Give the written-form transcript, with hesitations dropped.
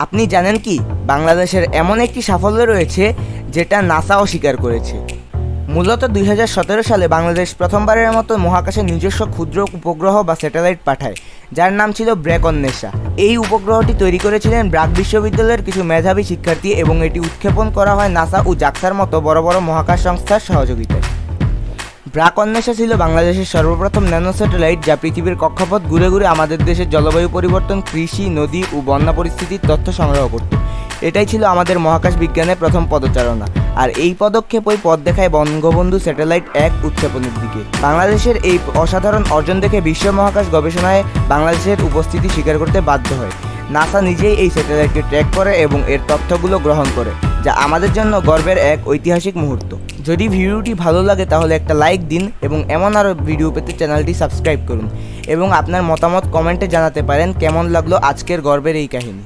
আপনি জানেন কি বাংলাদেশের এমন একটি সাফল্য রয়েছে যেটা নাসাও স্বীকার করেছে। মূলত 2017 সালে বাংলাদেশ প্রথমবারের মতো মহাকাশে নিজস্ব ক্ষুদ্র উপগ্রহ বা স্যাটেলাইট পাঠায়, যার নাম ছিল ব্র্যাক অন্বেষা। এই উপগ্রহটি তৈরি করেছিলেন ব্র্যাক বিশ্ববিদ্যালয়ের কিছু মেধাবী শিক্ষার্থী এবং এটি উৎক্ষেপণ করা হয় নাসা ও জাক্সার মতো বড় বড় মহাকাশ সংস্থার সহযোগিতায়। ব্র্যাক অন্বেষা ছিল বাংলাদেশের সর্বপ্রথম ন্যানো স্যাটেলাইট যা পৃথিবীর কক্ষপথ ঘুরে ঘুরে আমাদের দেশের জলবায়ু পরিবর্তন, কৃষি, নদী ও বন্যা পরিস্থিতির তথ্য সংগ্রহ করত। এটাই ছিল আমাদের মহাকাশ বিজ্ঞানের প্রথম পদচারণা, আর এই পদক্ষেপই পথ দেখায় বঙ্গবন্ধু স্যাটেলাইট 1 উৎক্ষেপণের দিকে। বাংলাদেশের এই অসাধারণ অর্জন দেখে বিশ্ব মহাকাশ গবেষণায় বাংলাদেশের উপস্থিতি স্বীকার করতে বাধ্য হয়। নাসা নিজেই এই স্যাটেলাইটকে ট্র্যাক করে এবং এর তথ্যগুলো গ্রহণ করে, যা আমাদের জন্য গর্বের এক ঐতিহাসিক মুহূর্ত। যদি ভিডিওটি ভালো লাগে তাহলে একটা লাইক দিন এবং এমন আরও ভিডিও পেতে চ্যানেলটি সাবস্ক্রাইব করুন এবং আপনার মতামত কমেন্টে জানাতে পারেন কেমন লাগলো আজকের গর্বের এই কাহিনী।